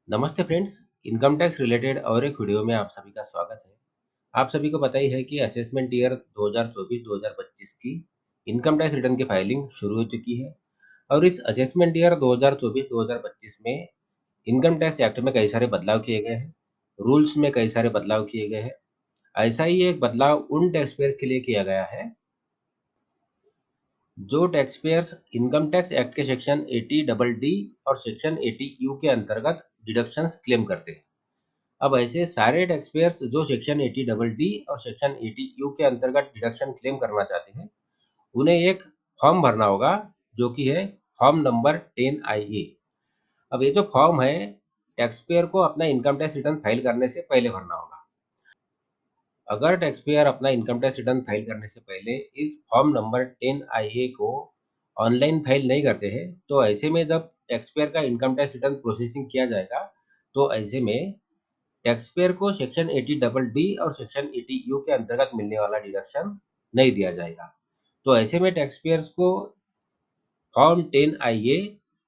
नमस्ते friends. Income tax related और एक वीडियो में आप सभी का स्वागत है। आप सभी को पता ही है कि असेसमेंट ईयर 2024-2025 की इनकम टैक्स रिटर्न की फाइलिंग शुरू हो चुकी है और इस असेसमेंट ईयर 2024-2025 में इनकम टैक्स एक्ट में कई सारे बदलाव किए गए हैं। रूल्स में कई सारे बदलाव किए गए हैं। ऐसा ही एक बदलाव उन टैक्स पेयर्स के लिए किया गया है जो tax payers income tax act के सेक्शन 80 डबल डी और सेक्शन 80 यू के अंतर्गत डिडक्शंस क्लेम करते हैं। अब ऐसे सारे टैक्स पेयर्स जो सेक्शन 80 डबल डी और सेक्शन 80 यू के अंतर्गत डिडक्शन क्लेम करना चाहते हैं, उन्हें एक फॉर्म भरना होगा जो कि है फॉर्म नंबर 10 आई ए। अब ये जो फॉर्म है, टैक्स पेयर को अपना इनकम टैक्स रिटर्न फाइल करने से पहले भरना होगा। अगर टैक्स पेयर अपना इनकम टैक्स रिटर्न फाइल करने से पहले इस फॉर्म नंबर 10 आई ए को ऑनलाइन फाइल नहीं करते हैं, तो ऐसे में जब टैक्स पेयर का इनकम टैक्स रिटर्न प्रोसेसिंग किया जाएगा, तो ऐसे में टैक्स पेयर को सेक्शन 80 डबल डी और सेक्शन 80 यू के अंतर्गत मिलने वाला डिडक्शन नहीं दिया जाएगा। तो ऐसे में टैक्स पेयर्स को फॉर्म 10 आई ए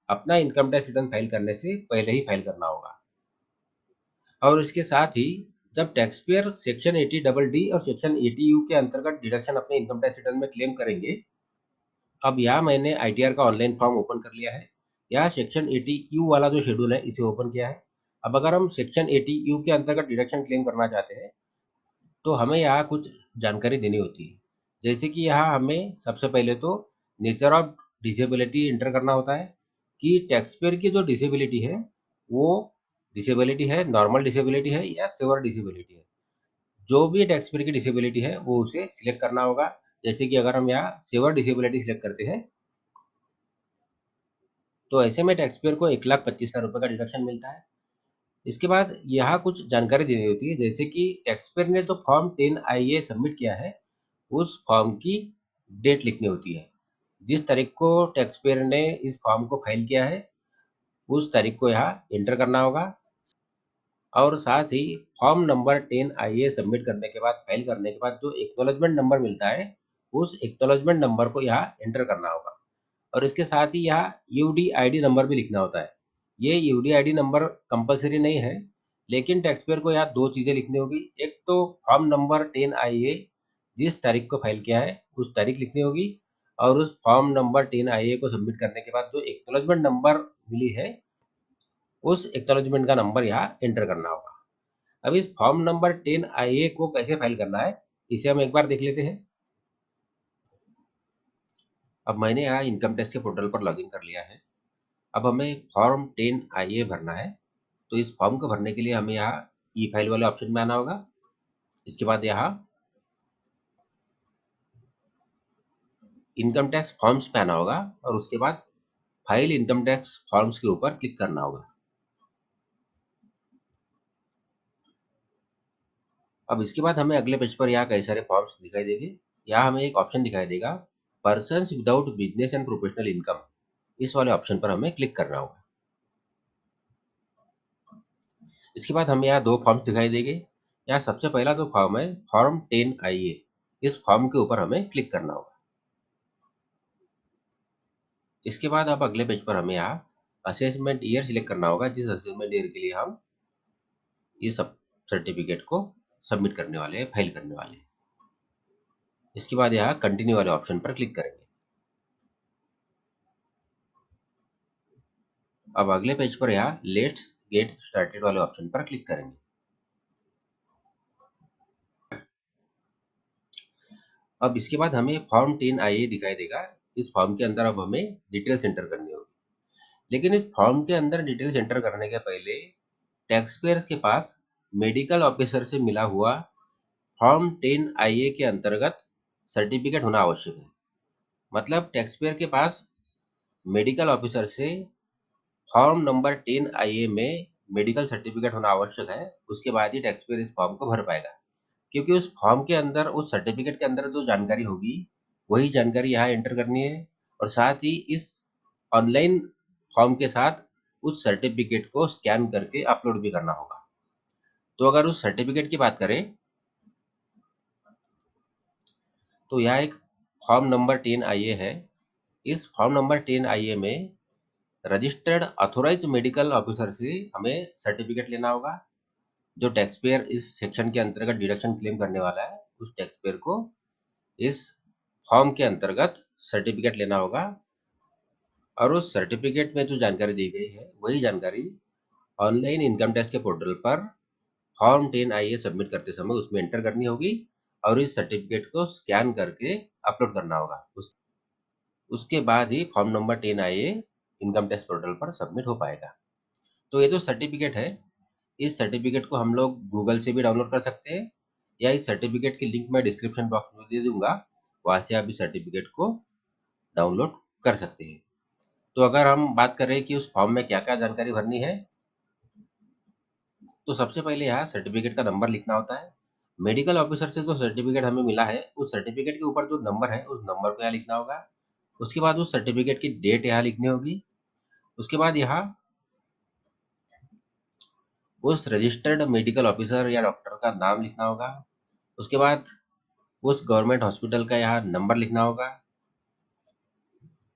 अपना इनकम टैक्स रिटर्न फाइल करने से पहले ही फाइल करना होगा। और इसके साथ ही जब tax payer section 80 double D और सेक्शन 80 यू के अंतर्गत डिडक्शन अपने इनकम टैक्स रिटर्न में क्लेम करेंगे, अब यहाँ मैंने आईटीआर का ऑनलाइन फॉर्म ओपन कर लिया है। यहाँ सेक्शन 80 यू वाला जो शेड्यूल है इसे ओपन किया है। अब अगर हम सेक्शन 80 यू के अंतर्गत डिडक्शन क्लेम करना चाहते हैं, तो हमें यहाँ कुछ जानकारी देनी होती है। जैसे कि यहाँ हमें सबसे पहले तो नेचर ऑफ डिसेबिलिटी एंटर करना होता है कि टैक्स पेयर की जो डिसेबिलिटी है, वो डिसेबिलिटी है, नॉर्मल डिसेबिलिटी है या सेवर डिसेबिलिटी है। जो भी टैक्स पेयर की डिसेबिलिटी है वो उसे सिलेक्ट करना होगा। जैसे कि अगर हम यहाँ सेवर डिसेबिलिटी सिलेक्ट करते हैं, तो ऐसे में टैक्स पेयर को 1,25,000 रुपये का डिडक्शन मिलता है। इसके बाद यहाँ कुछ जानकारी देनी होती है, जैसे कि टैक्स पेयर ने जो फॉर्म 10 आई ए सबमिट किया है, उस फॉर्म की डेट लिखनी होती है। जिस तारीख को टैक्स पेयर ने इस फॉर्म को फाइल किया है, उस तारीख को यहाँ एंटर करना होगा। और साथ ही फॉर्म नंबर 10 आई ए सबमिट करने के बाद, फाइल करने के बाद जो एक्नॉलेजमेंट नंबर मिलता है, उस एक्नॉलेजमेंट नंबर को यहाँ एंटर करना होगा। और इसके साथ ही यहाँ यूडीआईडी नंबर भी लिखना होता है। ये यूडीआईडी नंबर कंपलसरी नहीं है, लेकिन टैक्स पेयर को यहाँ दो चीज़ें लिखनी होगी। एक तो फॉर्म नंबर 10 आई ए जिस तारीख को फाइल किया है उस तारीख लिखनी होगी, और उस फॉर्म नंबर 10 आई ए को सबमिट करने के बाद जो एक्नॉलेजमेंट नंबर मिली है, उस एक्नॉलेजमेंट का नंबर यहाँ एंटर करना होगा। अब इस फॉर्म नंबर 10 आई ए को कैसे फाइल करना है, इसे हम एक बार देख लेते हैं। अब मैंने यहाँ इनकम टैक्स के पोर्टल पर लॉगिन कर लिया है। अब हमें फॉर्म 10 आई ए भरना है। तो इस फॉर्म को भरने के लिए हमें यहाँ ई फाइल वाले ऑप्शन में आना होगा। इसके बाद यहाँ इनकम टैक्स फॉर्म्स पे आना होगा और उसके बाद फाइल इनकम टैक्स फॉर्म्स के ऊपर क्लिक करना होगा। अब इसके बाद हमें अगले पेज पर यहाँ कई सारे फॉर्म्स दिखाई देंगे। यहाँ हमें एक ऑप्शन दिखाई देगा, persons without business and professional income. इस वाले ऑप्शन पर हमें क्लिक करना होगा। इसके बाद हमें यहाँ दो फॉर्म्स दिखाई देंगे। यहाँ सबसे पहला जो फॉर्म है, फॉर्म 10 आई ए, इस फॉर्म के ऊपर हमें क्लिक करना होगा। इसके बाद अब अगले पेज पर हमें यहाँ असेसमेंट ईयर सिलेक्ट करना होगा, जिस असेसमेंट ईयर के लिए हम ये सब सर्टिफिकेट को सबमिट करने वाले हैं, फाइल करने वाले हैं। इसके बाद यहाँ कंटिन्यू वाले ऑप्शन पर क्लिक करेंगे। अब अगले पेज पर यहाँ लेट्स गेट स्टार्टेड वाले ऑप्शन पर क्लिक करेंगे। अब इसके बाद हमें फॉर्म 10 आई ए दिखाई देगा। इस फॉर्म के अंदर अब हमें डिटेल्स एंटर करनी होगी। लेकिन इस फॉर्म के अंदर डिटेल्स एंटर करने के पहले टैक्स पेयर्स के पास मेडिकल ऑफिसर से मिला हुआ फॉर्म 10 आई ए के अंतर्गत सर्टिफिकेट होना आवश्यक है। मतलब टैक्स पेयर के पास मेडिकल ऑफिसर से फॉर्म नंबर 10 आई ए में मेडिकल सर्टिफिकेट होना आवश्यक है। उसके बाद ही टैक्स पेयर इस फॉर्म को भर पाएगा, क्योंकि उस फॉर्म के अंदर, उस सर्टिफिकेट के अंदर जो जानकारी होगी, वही जानकारी यहाँ एंटर करनी है। और साथ ही इस ऑनलाइन फॉर्म के साथ उस सर्टिफिकेट को स्कैन करके अपलोड भी करना होगा। तो अगर उस सर्टिफिकेट की बात करें, तो यहाँ एक फॉर्म नंबर 10 आई ए है। इस फॉर्म नंबर 10 आई ए में रजिस्टर्ड ऑथोराइज मेडिकल ऑफिसर से हमें सर्टिफिकेट लेना होगा। जो टैक्स पेयर इस सेक्शन के अंतर्गत डिडक्शन क्लेम करने वाला है, उस टैक्स पेयर को इस फॉर्म के अंतर्गत सर्टिफिकेट लेना होगा और उस सर्टिफिकेट में जो जानकारी दी गई है वही जानकारी ऑनलाइन इनकम टैक्स के पोर्टल पर फॉर्म 10IA सबमिट करते समय उसमें एंटर करनी होगी और इस सर्टिफिकेट को स्कैन करके अपलोड करना होगा। उसके बाद ही form number 10IA income tax portal पर सबमिट हो पाएगा। तो ये जो सर्टिफिकेट है, इस सर्टिफिकेट को हम लोग गूगल से भी डाउनलोड कर सकते हैं या इस सर्टिफिकेट की लिंक मैं डिस्क्रिप्शन बॉक्स में दे दूंगा, वहाँ से आप इस सर्टिफिकेट को डाउनलोड कर सकते हैं। तो अगर हम बात करें कि उस फॉर्म में क्या-क्या जानकारी भरनी है, तो सबसे पहले यहाँ सर्टिफिकेट का नंबर लिखना होता है। मेडिकल ऑफिसर से जो सर्टिफिकेट हमें मिला है, उस सर्टिफिकेट के ऊपर जो नंबर है, उस नंबर को यहाँ लिखना होगा। उसके बाद उस सर्टिफिकेट की डेट यहाँ लिखनी होगी। उसके बाद यहाँ उस रजिस्टर्ड मेडिकल ऑफिसर या डॉक्टर का नाम लिखना होगा। उसके बाद उस गवर्नमेंट हॉस्पिटल का यहाँ नंबर लिखना होगा।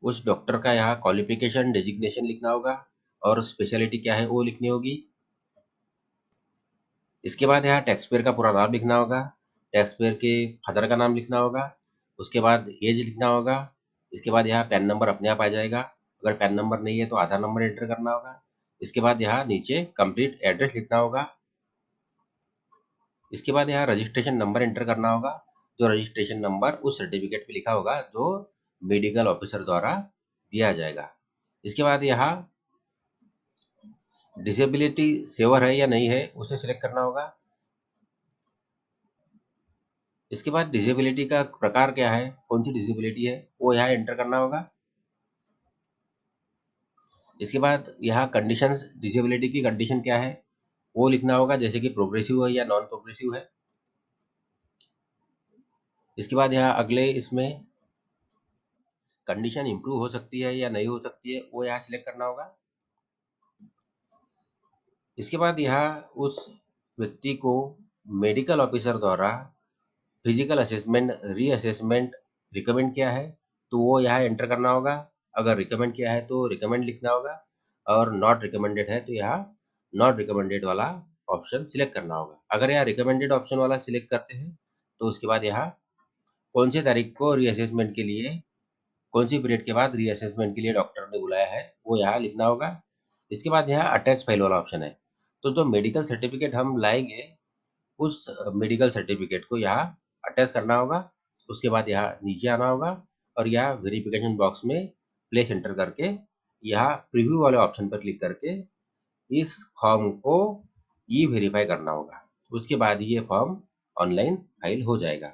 उस डॉक्टर का यहाँ क्वालिफिकेशन डेजिग्नेशन लिखना होगा और स्पेशलिटी क्या है वो लिखनी होगी। इसके बाद यहाँ टैक्स पेयर का पूरा नाम लिखना होगा, टैक्स पेयर के फादर का नाम लिखना होगा, उसके बाद एज लिखना होगा। इसके बाद यहाँ पैन नंबर अपने आप आ जाएगा। अगर पैन नंबर नहीं है तो आधार नंबर एंटर करना होगा। इसके बाद यहाँ नीचे कंप्लीट एड्रेस लिखना होगा। इसके बाद यहाँ रजिस्ट्रेशन नंबर एंटर करना होगा, जो रजिस्ट्रेशन नंबर उस सर्टिफिकेट पे लिखा होगा जो मेडिकल ऑफिसर द्वारा दिया जाएगा। इसके बाद यहाँ डिसेबिलिटी सेवर है या नहीं है उसे सिलेक्ट करना होगा। इसके बाद डिसेबिलिटी का प्रकार क्या है, कौन सी डिसेबिलिटी है, वो यहाँ एंटर करना होगा। इसके बाद यहाँ कंडीशंस, डिसेबिलिटी की कंडीशन क्या है वो लिखना होगा, जैसे कि प्रोग्रेसिव है या नॉन प्रोग्रेसिव है। इसके बाद यहाँ अगले इसमें कंडीशन इंप्रूव हो सकती है या नहीं हो सकती है वो यहाँ सिलेक्ट करना होगा। इसके बाद यहाँ उस व्यक्ति को मेडिकल ऑफिसर द्वारा फिजिकल असेसमेंट, रीअसेसमेंट रिकमेंड किया है तो वो यहाँ एंटर करना होगा। अगर रिकमेंड किया है तो रिकमेंड लिखना होगा और नॉट रिकमेंडेड है तो यहाँ नॉट रिकमेंडेड वाला ऑप्शन सिलेक्ट करना होगा। अगर यहाँ रिकमेंडेड ऑप्शन वाला सिलेक्ट करते हैं तो उसके बाद यहाँ कौन सी तारीख को रीअसेसमेंट के लिए, कौन सी पीरियड के बाद रीअसेसमेंट के लिए डॉक्टर ने बुलाया है वो यहाँ लिखना होगा। इसके बाद यहाँ अटैच फाइल वाला ऑप्शन है, तो जो मेडिकल सर्टिफिकेट हम लाएंगे उस मेडिकल सर्टिफिकेट को यहाँ अटैच करना होगा। उसके बाद यहाँ नीचे आना होगा और यहाँ वेरिफिकेशन बॉक्स में प्लेस एंटर करके यहाँ प्रीव्यू वाले ऑप्शन पर क्लिक करके इस फॉर्म को ई वेरीफाई करना होगा। उसके बाद ये फॉर्म ऑनलाइन फाइल हो जाएगा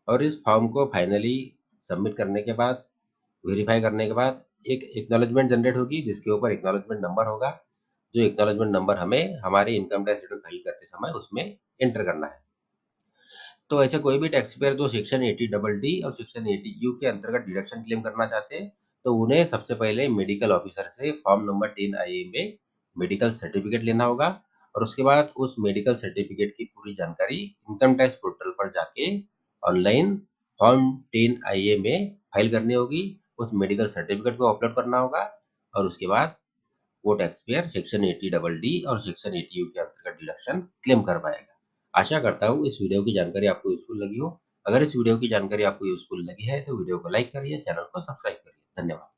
और इस फॉर्म को फाइनली सबमिट करने के बाद, वेरीफाई करने के बाद एक एक्नॉलेजमेंट जनरेट होगी जिसके ऊपर एक्नॉलेजमेंट नंबर होगा, जो एक्नॉलेजमेंट नंबर हमें हमारे इनकम टैक्स रिटर्न फाइल करते समय उसमें एंटर करना है। तो ऐसे कोई भी टैक्स पेयर जो सेक्शन 80 डी और सेक्शन 80 यू के अंतर्गत डिडक्शन क्लेम करना चाहते हैं, तो उन्हें सबसे पहले मेडिकल ऑफिसर से फॉर्म नंबर 10IA में मेडिकल सर्टिफिकेट लेना होगा और उसके बाद उस मेडिकल सर्टिफिकेट की पूरी जानकारी इनकम टैक्स पोर्टल पर जाके ऑनलाइन फॉर्म 10IA में फाइल करनी होगी। उस मेडिकल सर्टिफिकेट को अपलोड करना होगा और उसके बाद वो टैक्स पेयर सेक्शन 80 डी और सेक्शन 80 यू के अंतर्गत डिडक्शन क्लेम कर पाएगा। आशा करता हूँ इस वीडियो की जानकारी आपको यूजफुल लगी हो। अगर इस वीडियो की जानकारी आपको यूजफुल लगी है तो वीडियो को लाइक करिए, चैनल को सब्सक्राइब करिए। धन्यवाद।